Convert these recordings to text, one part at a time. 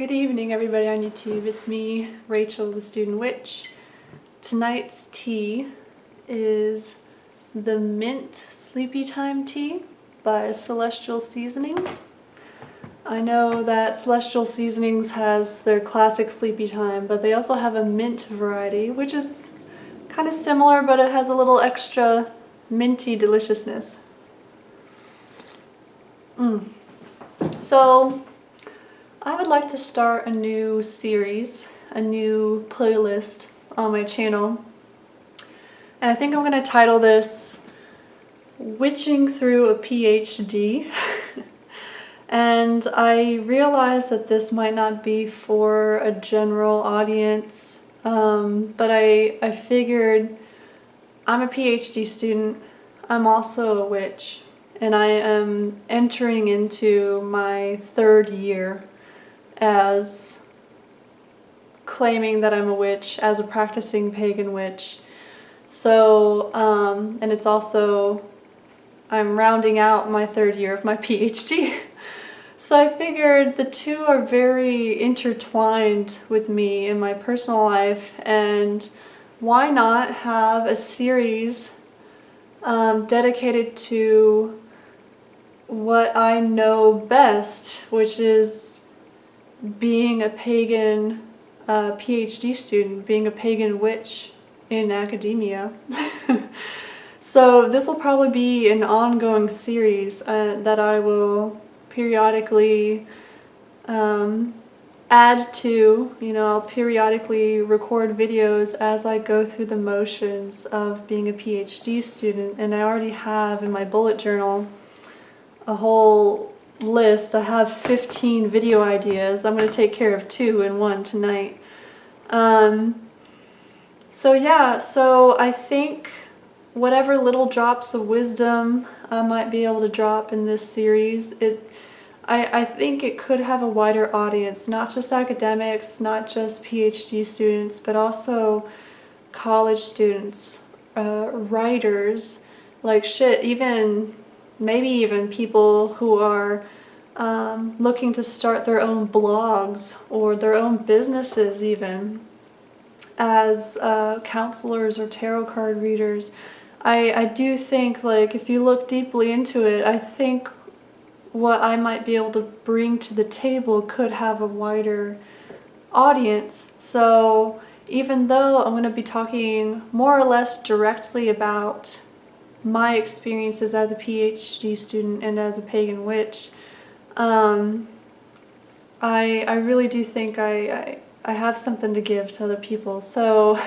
Good evening, everybody on YouTube. It's me, Rachel, the Student Witch. Tonight's tea is the Mint Sleepy Time Tea by Celestial Seasonings. I know that Celestial Seasonings has their classic sleepy time, but they also have a mint variety, which is kind of similar, but it has a little extra minty deliciousness. So, I would like to start a new series, a new playlist on my channel, and I think I'm going to title this Witching Through a PhD. And I realize that this might not be for a general audience, but I figured I'm a PhD student, I'm also a witch, and I am entering into my third year as claiming that I'm a witch, as a practicing pagan witch. So, and it's also, I'm rounding out my third year of my PhD. So I figured the two are very intertwined with me in my personal life, and why not have a series dedicated to what I know best, which is being a pagan PhD student, being a pagan witch in academia. So this will probably be an ongoing series that I will periodically add to. I'll periodically record videos as I go through the motions of being a PhD student, and I already have in my bullet journal a whole list. I have 15 video ideas. I'm going to take care of 2 in one tonight. So I think whatever little drops of wisdom I might be able to drop in this series, I think it could have a wider audience, not just academics, not just PhD students, but also college students, writers, maybe even people who are looking to start their own blogs or their own businesses even as counselors or tarot card readers. I do think, if you look deeply into it, I think what I might be able to bring to the table could have a wider audience. So even though I'm going to be talking more or less directly about my experiences as a PhD student and as a pagan witch, I really do think I have something to give to other people. So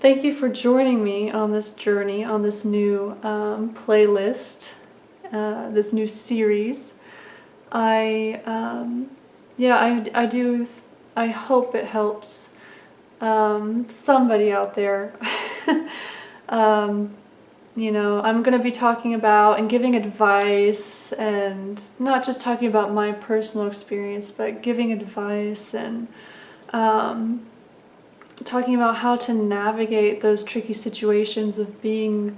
thank you for joining me on this journey, on this new playlist, this new series. I hope it helps somebody out there. I'm going to be talking about and giving advice, and not just talking about my personal experience, but giving advice and talking about how to navigate those tricky situations of being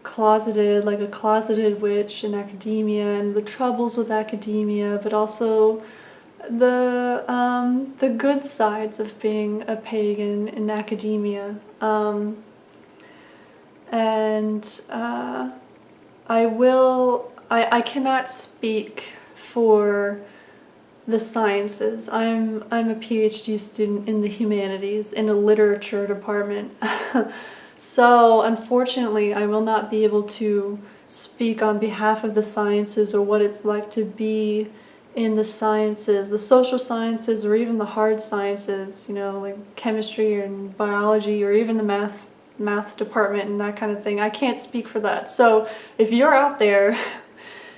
closeted, like a closeted witch in academia, and the troubles with academia, but also the good sides of being a pagan in academia. I cannot speak for the sciences. I'm a PhD student in the humanities, in a literature department. So unfortunately, I will not be able to speak on behalf of the sciences or what it's like to be in the sciences, the social sciences, or even the hard sciences, like chemistry and biology, or even the math department and that kind of thing. I can't speak for that. So if you're out there,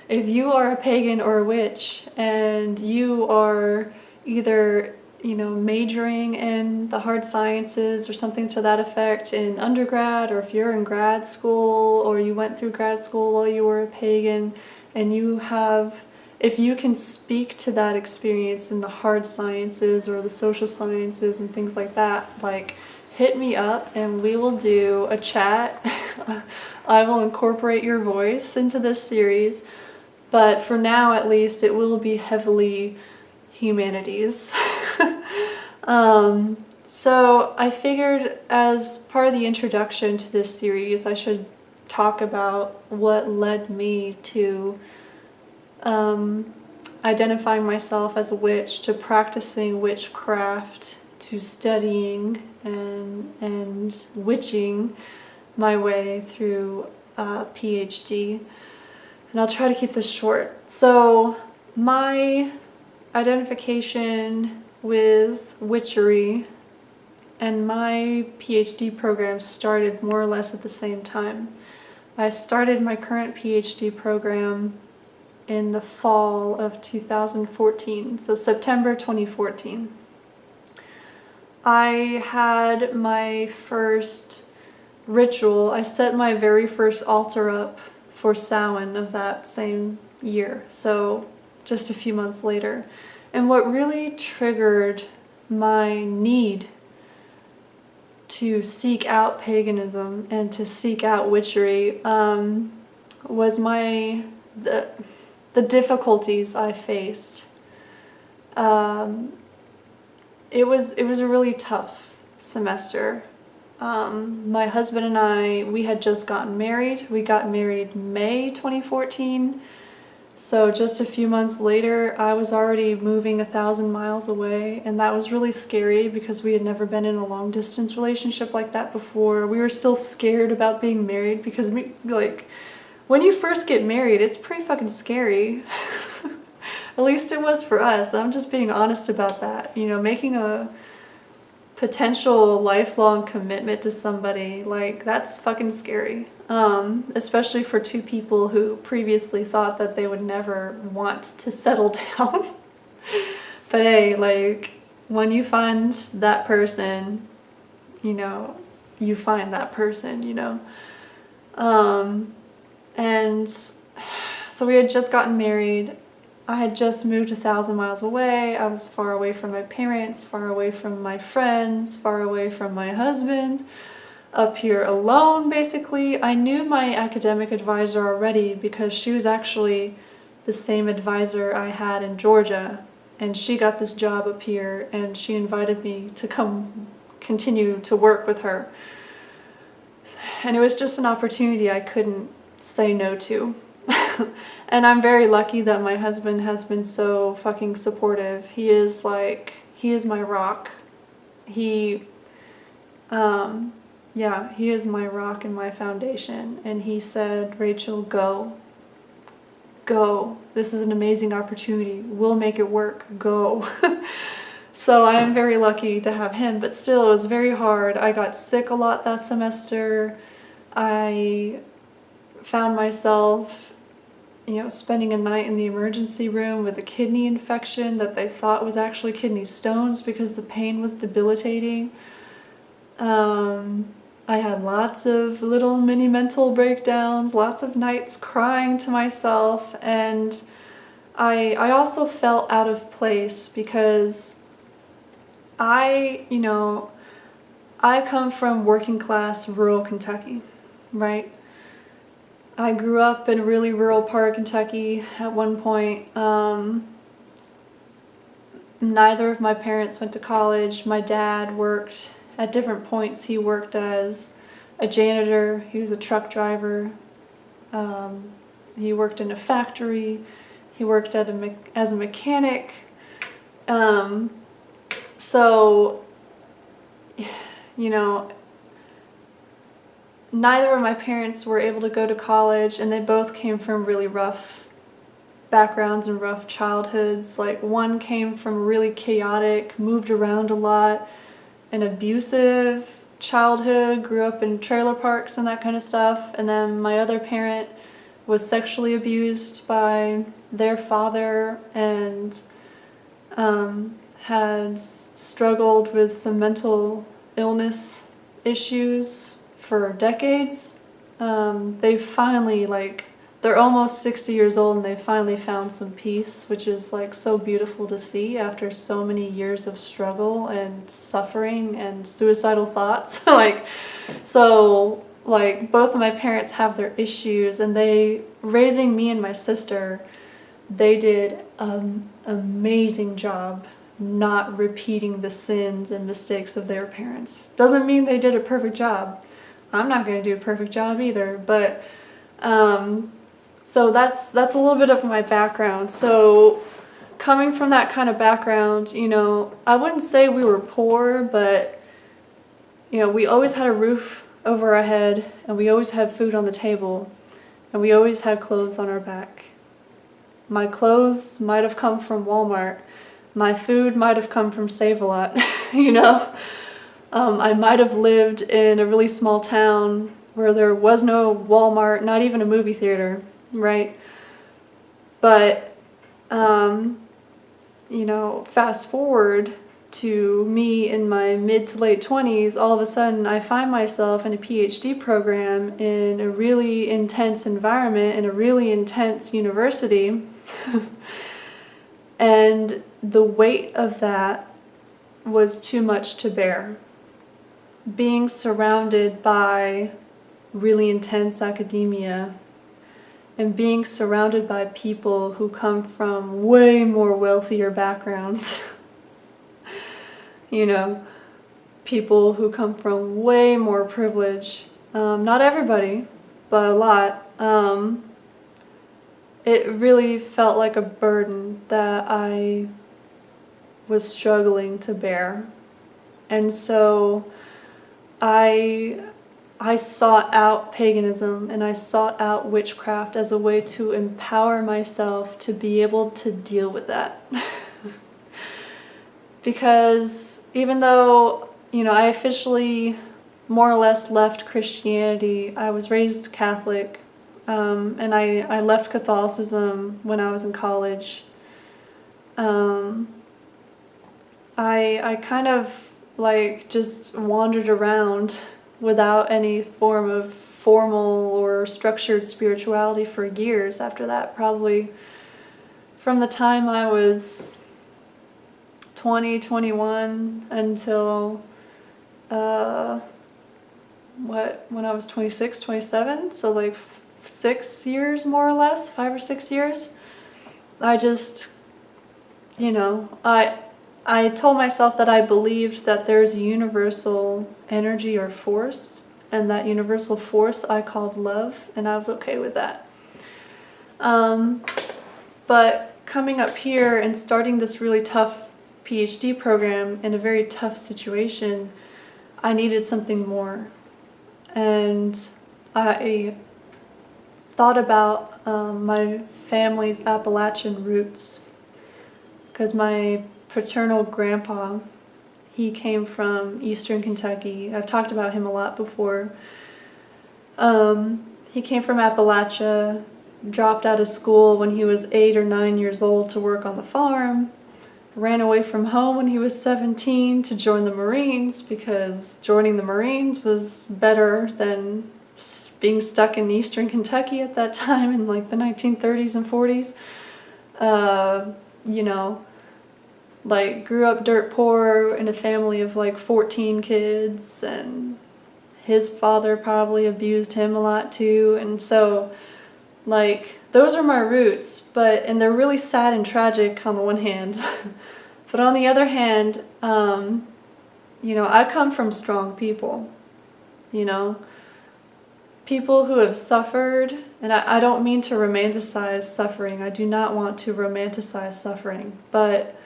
if you are a pagan or a witch and you are either majoring in the hard sciences or something to that effect in undergrad, or if you're in grad school or you went through grad school while you were a pagan, and if you can speak to that experience in the hard sciences or the social sciences and things like that, hit me up and we will do a chat. I will incorporate your voice into this series, but for now at least it will be heavily humanities. So I figured as part of the introduction to this series, I should talk about what led me to identifying myself as a witch, to practicing witchcraft, to studying and witching my way through a PhD. And I'll try to keep this short. So my identification with witchery and my PhD program started more or less at the same time. I started my current PhD program in the fall of 2014, so September 2014. I had my first ritual. I set my very first altar up for Samhain of that same year, so just a few months later. And what really triggered my need to seek out paganism and to seek out witchery was the difficulties I faced. It was a really tough semester. My husband and I, we had just gotten married. We got married May 2014. So just a few months later, I was already moving 1,000 miles away, and that was really scary because we had never been in a long distance relationship like that before. We were still scared about being married because when you first get married, it's pretty fucking scary. At least it was for us. I'm just being honest about that. You know, making a potential lifelong commitment to somebody, that's fucking scary. Especially for two people who previously thought that they would never want to settle down. But hey, when you find that person, you find that person, And so we had just gotten married. I had just moved 1,000 miles away. I was far away from my parents, far away from my friends, far away from my husband, up here alone, basically. I knew my academic advisor already because she was actually the same advisor I had in Georgia, and she got this job up here, and she invited me to come continue to work with her. And it was just an opportunity I couldn't say no to. And I'm very lucky that my husband has been so fucking supportive. He is my rock. He is my rock and my foundation. And he said, Rachel, go. This is an amazing opportunity. We'll make it work. Go. So I am very lucky to have him, but still it was very hard. I got sick a lot that semester. I found myself spending a night in the emergency room with a kidney infection that they thought was actually kidney stones because the pain was debilitating. I had lots of little mini mental breakdowns, lots of nights crying to myself, and I also felt out of place because I come from working class rural Kentucky, right? I grew up in a really rural part of Kentucky at one point. Neither of my parents went to college. My dad worked at different points. He worked as a janitor. He was a truck driver. He worked in a factory. He worked as a mechanic. Neither of my parents were able to go to college, and they both came from really rough backgrounds and rough childhoods. One came from a really chaotic, moved around a lot, an abusive childhood, grew up in trailer parks and that kind of stuff. And then my other parent was sexually abused by their father and had struggled with some mental illness issues for decades. They finally, they're almost 60 years old and they finally found some peace, which is so beautiful to see after so many years of struggle and suffering and suicidal thoughts. Both of my parents have their issues, and raising me and my sister, they did an amazing job not repeating the sins and mistakes of their parents. Doesn't mean they did a perfect job. I'm not going to do a perfect job either, but so that's a little bit of my background. So coming from that kind of background, you know, I wouldn't say we were poor, but you know, we always had a roof over our head, and we always had food on the table, and we always had clothes on our back. My clothes might have come from Walmart. My food might have come from Save-A-Lot, you know. I might have lived in a really small town where there was no Walmart, not even a movie theater, right? But, you know, fast forward to me in my mid to late 20s, all of a sudden I find myself in a PhD program in a really intense environment, in a really intense university. And the weight of that was too much to bear. Being surrounded by really intense academia and being surrounded by people who come from way more wealthier backgrounds. You know, people who come from way more privilege. Not everybody, but a lot. It really felt like a burden that I was struggling to bear. And so I sought out paganism, and I sought out witchcraft as a way to empower myself to be able to deal with that. Because even though, you know, I officially more or less left Christianity, I was raised Catholic, and I left Catholicism when I was in college. I kind of like just wandered around without any form of formal or structured spirituality for years after that, probably from the time I was 20, 21 until when I was 26, 27, so like 6 years more or less, 5 or 6 years. I just, you know, I told myself that I believed that there's a universal energy or force, and that universal force I called love, and I was okay with that. But coming up here and starting this really tough PhD program in a very tough situation, I needed something more. And I thought about my family's Appalachian roots, because my paternal grandpa, he came from eastern Kentucky. I've talked about him a lot before. He came from Appalachia, dropped out of school when he was 8 or 9 years old to work on the farm, ran away from home when he was 17 to join the Marines, because joining the Marines was better than being stuck in eastern Kentucky at that time in like the 1930s and 40s. You know, like grew up dirt poor in a family of like 14 kids, and his father probably abused him a lot too. And so like those are my roots, and they're really sad and tragic on the one hand. But on the other hand, you know, I come from strong people, you know, people who have suffered, and I don't mean to romanticize suffering. I do not want to romanticize suffering, but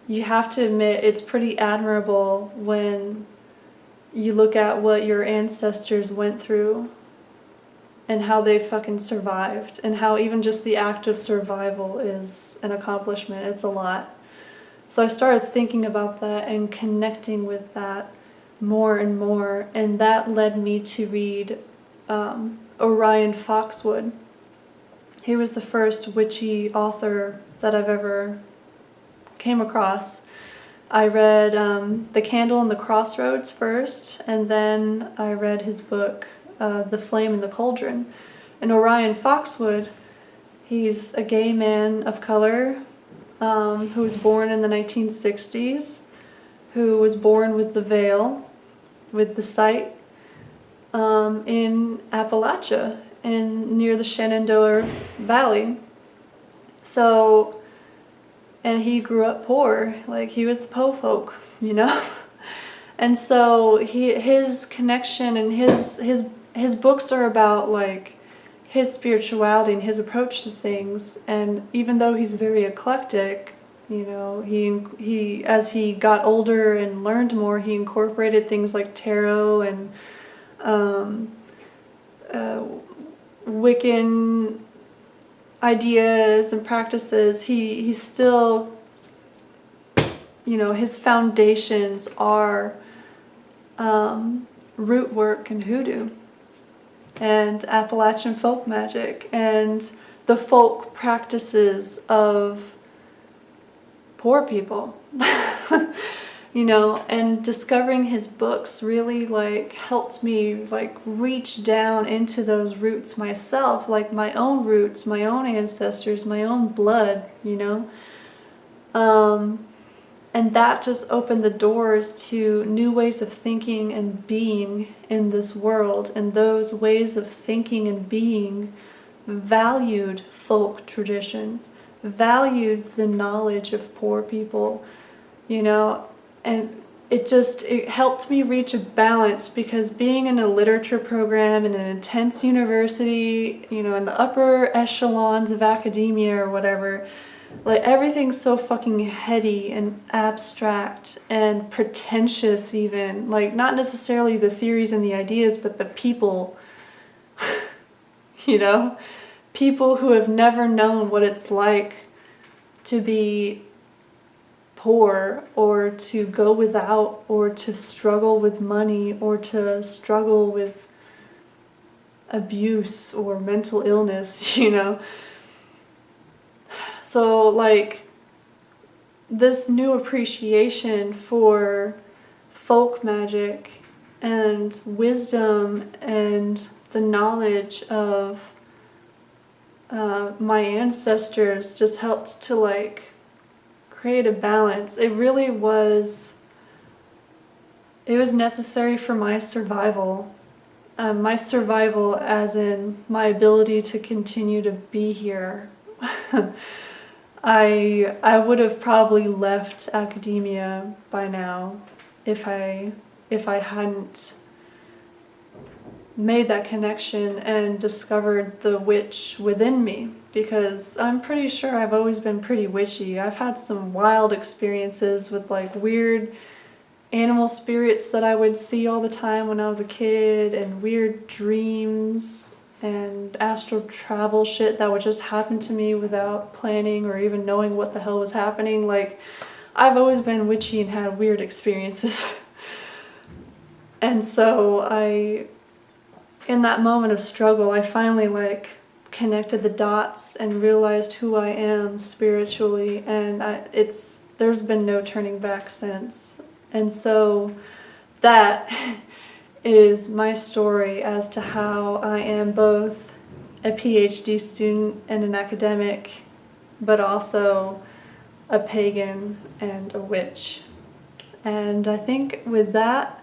you have to admit it's pretty admirable when you look at what your ancestors went through and how they fucking survived, and how even just the act of survival is an accomplishment. It's a lot. So I started thinking about that and connecting with that more and more, and that led me to read Orion Foxwood. He was the first witchy author that I've ever came across. I read The Candle and the Crossroads first, and then I read his book, The Flame and the Cauldron. And Orion Foxwood, he's a gay man of color who was born in the 1960s, who was born with the veil, with the sight, in Appalachia, near the Shenandoah Valley. So, and he grew up poor, like he was the po folk, you know? And so his connection and his books are about like his spirituality and his approach to things. And even though he's very eclectic, you know, he as he got older and learned more, he incorporated things like tarot and Wiccan ideas and practices. He's still, you know, his foundations are root work and hoodoo and Appalachian folk magic and the folk practices of poor people. You know, and discovering his books really like helped me like reach down into those roots myself, like my own roots, my own ancestors, my own blood, you know. And that just opened the doors to new ways of thinking and being in this world. And those ways of thinking and being valued folk traditions, valued the knowledge of poor people, you know. And it helped me reach a balance, because being in a literature program in an intense university, you know, in the upper echelons of academia or whatever, like everything's so fucking heady and abstract and pretentious even. Like not necessarily the theories and the ideas, but the people, you know? People who have never known what it's like to be poor or to go without or to struggle with money or to struggle with abuse or mental illness, you know? So like this new appreciation for folk magic and wisdom and the knowledge of my ancestors just helped to like create a balance. It was necessary for my survival. My survival as in my ability to continue to be here. I would have probably left academia by now if I hadn't made that connection and discovered the witch within me, because I'm pretty sure I've always been pretty witchy. I've had some wild experiences with like weird animal spirits that I would see all the time when I was a kid, and weird dreams and astral travel shit that would just happen to me without planning or even knowing what the hell was happening. Like, I've always been witchy and had weird experiences. And so in that moment of struggle, I finally like connected the dots and realized who I am spiritually, and there's been no turning back since. And so that is my story as to how I am both a PhD student and an academic, but also a pagan and a witch. And I think with that,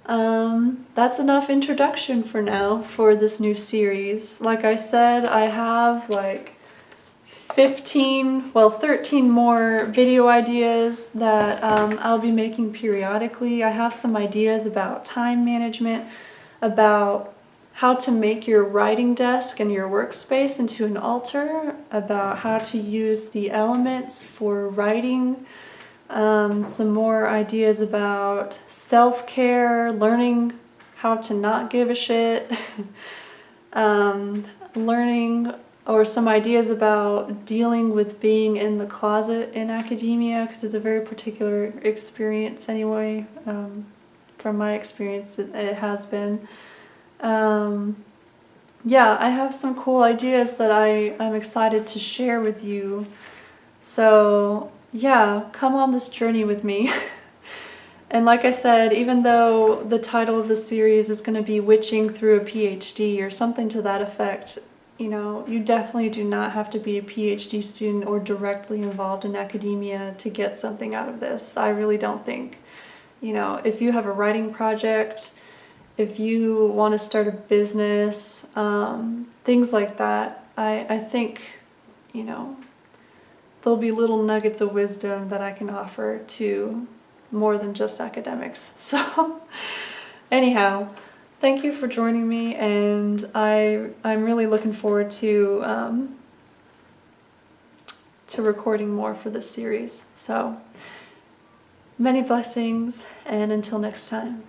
that's enough introduction for now for this new series. Like I said, I have like 13 more video ideas that I'll be making periodically. I have some ideas about time management, about how to make your writing desk and your workspace into an altar, about how to use the elements for writing, some more ideas about self-care, learning how to not give a shit, or some ideas about dealing with being in the closet in academia, because it's a very particular experience anyway. From my experience, it has been. Yeah, I have some cool ideas that I'm excited to share with you. So yeah, come on this journey with me. And like I said, even though the title of the series is going to be Witching Through a PhD or something to that effect, you know, you definitely do not have to be a PhD student or directly involved in academia to get something out of this. I really don't think. You know, if you have a writing project, if you want to start a business, things like that, I think, you know, there'll be little nuggets of wisdom that I can offer to more than just academics. So anyhow, thank you for joining me, and I'm really looking forward to recording more for this series. So many blessings, and until next time.